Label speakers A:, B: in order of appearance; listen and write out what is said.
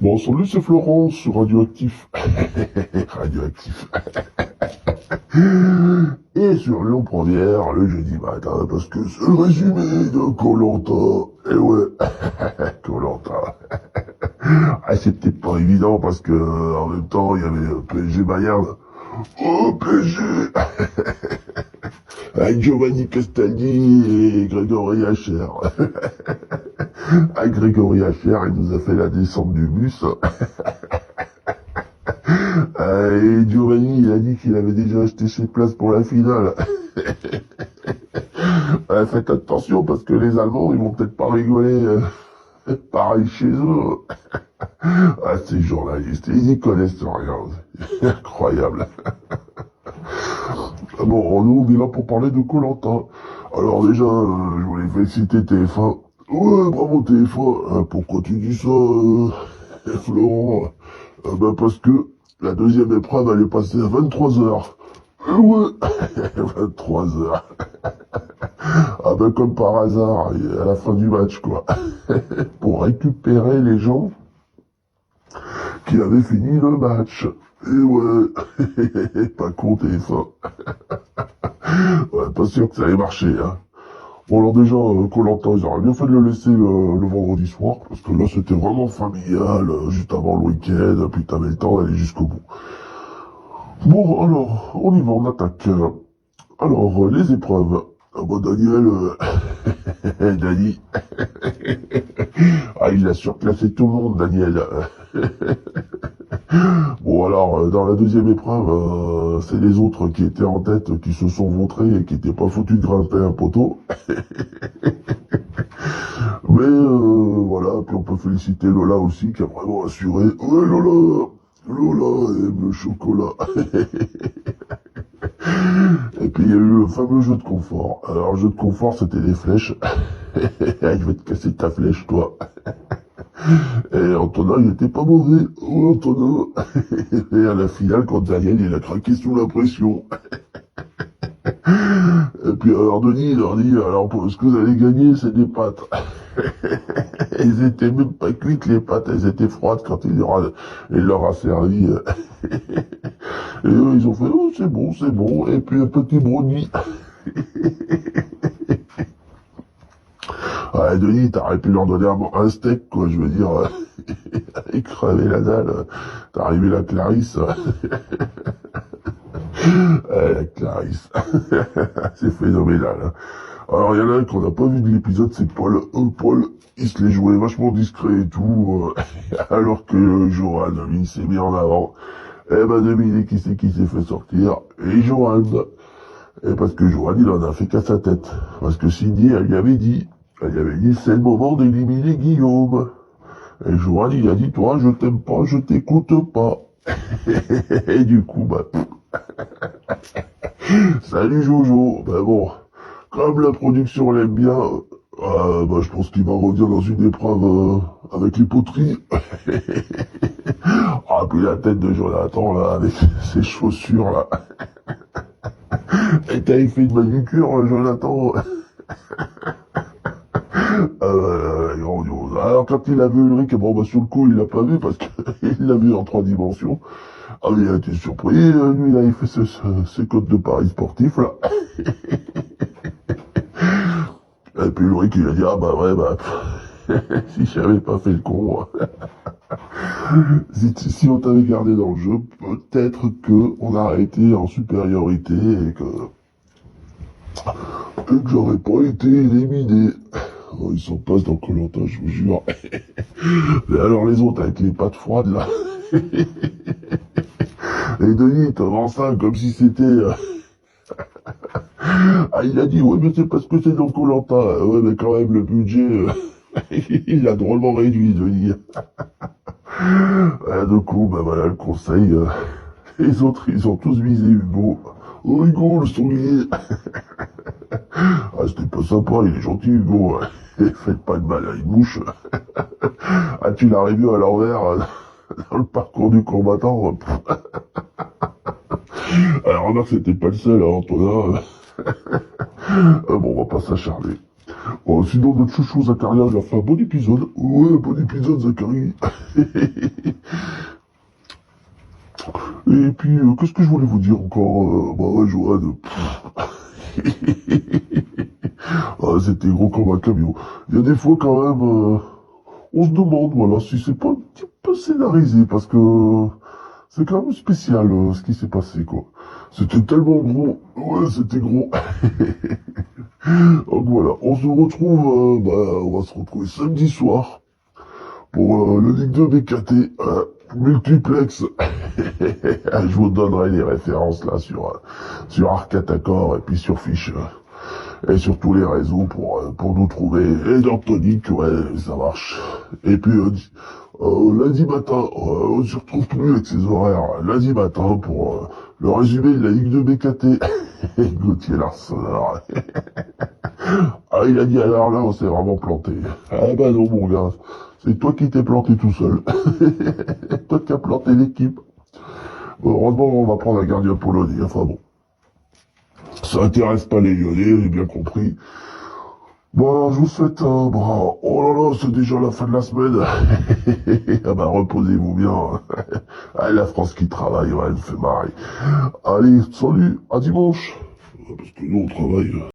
A: Bon, salut, c'est Florent sur Radioactif. Radioactif. Et sur Lyon Première, le jeudi matin, parce que c'est le résumé de koh. Et ouais, koh. Ah, c'était pas évident parce que, en même temps, il y avait PSG Bayern. Oh, PSG! Avec Giovanni Castaldi et Grégory Hacher. Ah, Grégory Hacher, il nous a fait la descente du bus. Et Giovanni, il a dit qu'il avait déjà acheté ses places pour la finale. Faites attention parce que les Allemands, ils vont peut-être pas rigoler pareil chez eux. Ah, ces journalistes, ils y connaissent rien. C'est incroyable. Bon, nous, on est là pour parler de koh. Alors déjà, je voulais féliciter TF1. Ouais, bravo TF1. Pourquoi tu dis ça, Florent? Parce que la deuxième épreuve, elle est passée à 23h. Ouais, 23h. Ah ben comme par hasard, à la fin du match, quoi. Pour récupérer les gens qui avaient fini le match. Et ouais, pas con TF1. Ouais, pas sûr que ça allait marcher, hein. Bon alors déjà, koh, ils auraient bien fait de le laisser le vendredi soir, parce que là c'était vraiment familial, juste avant le week-end, puis t'avais le temps d'aller jusqu'au bout. Bon alors, on y va, on attaque. Alors, les épreuves. Ah bah Daniel, Dani, ah il a surclassé tout le monde, Daniel. Bon alors, dans la deuxième épreuve, c'est les autres qui étaient en tête, qui se sont vautrés et qui étaient pas foutus de grimper un poteau. Mais voilà, puis on peut féliciter Lola aussi, qui a vraiment assuré. Ouais Lola, Lola aime le chocolat. Et puis il y a eu le fameux jeu de confort. Alors le jeu de confort, c'était des flèches. Je vais te casser ta flèche, toi. Et Antonin, il était pas mauvais. Oh, Antonin. Et à la finale, quand Daniel, il a craqué sous la pression. Et puis alors Denis, il leur dit, alors ce que vous allez gagner, c'est des pâtes. Elles étaient même pas cuites, les pâtes, elles étaient froides quand il leur a servi. Et eux, ils ont fait, oh, c'est bon, c'est bon. Et puis un petit brownie. Ouais, Denis, t'aurais pu leur donner un steak, quoi, je veux dire. Et crever la dalle. T'as arrivé la Clarisse. La Clarisse. C'est phénoménal. Hein. Alors, il y en a un qu'on n'a pas vu de l'épisode, c'est Paul. Paul, il se l'est joué vachement discret et tout. Alors que Johan, lui, il s'est mis en avant. Eh ben, devinez qui c'est qui s'est fait sortir. Et Johan. Et parce que Johan, il en a fait qu'à sa tête. Parce que Cindy, elle lui avait dit, c'est le moment d'éliminer Guillaume. Et Johan, il a dit, toi, je t'aime pas, je t'écoute pas. Et du coup, bah, salut Jojo. Ben bon, comme la production l'aime bien, bah, je pense qu'il va revenir dans une épreuve avec les poteries. Ah, puis la tête de Jonathan, là, avec ses chaussures, là. Et t'avais fait une manucure, Jonathan. Alors quand il a vu Ulrich, bon bah sur le coup il l'a pas vu parce qu'il l'a vu en 3 dimensions. Ah mais il a été surpris, lui il avait fait ses codes de paris sportifs là. Et puis Ulrich il a dit ah bah ouais bah si j'avais pas fait le con, si on t'avait gardé dans le jeu, peut-être que on aurait été en supériorité et que j'aurais pas été éliminé. Oh, ils sont pas dans koh, je vous jure. Mais alors les autres avec les pattes froides là. Et Denis, te vend ça comme si c'était... Ah, il a dit, ouais, mais c'est parce que c'est dans koh. Ouais, mais quand même, le budget, il l'a drôlement réduit, Denis. Du coup, bah voilà le conseil. Les autres, ils ont tous visé Hugo. Oh, Hugo, le sanglier. Ah, c'était pas sympa, il est gentil, Hugo. Faites pas de mal à une mouche. Ah, tu l'as revu à l'envers dans le parcours du combattant. Alors, remarque, c'était pas le seul, hein, Antonin. Bon, on va pas s'acharner. Sinon, notre chouchou Zacharia, il a fait un bon épisode. Ouais, bon épisode, Zachary. Et puis, qu'est-ce que je voulais vous dire encore bah ouais, Johan. Ah, c'était gros comme un camion. Il y a des fois, quand même, on se demande, voilà, si c'est pas un petit peu scénarisé, parce que c'est quand même spécial, ce qui s'est passé, quoi. C'était tellement gros. Ouais, c'était gros. Donc voilà, on se retrouve, on va se retrouver samedi soir pour le Ligue 2 BKT, multiplex. Je vous donnerai les références là sur Arcatacor et puis sur Fiche et sur tous les réseaux pour nous trouver. Et dans Tonic, ouais, ça marche. Et puis lundi matin, on se retrouve plus avec ses horaires. Lundi matin pour le résumé de la Ligue 2 BKT. Gauthier Larsonneur. Ah, il a dit alors là, on s'est vraiment planté. Ah bah non, mon gars, c'est toi qui t'es planté tout seul. Toi qui as planté l'équipe. Bon, heureusement, on va prendre un gardien polonais. Enfin bon, ça intéresse pas les Lyonnais, j'ai bien compris. Bon, alors, je vous souhaite un oh là là, c'est déjà la fin de la semaine. Ah bah, reposez-vous bien. Ah, la France qui travaille, ouais, elle me fait marrer. Allez, salut, à dimanche. Parce que nous, on travaille.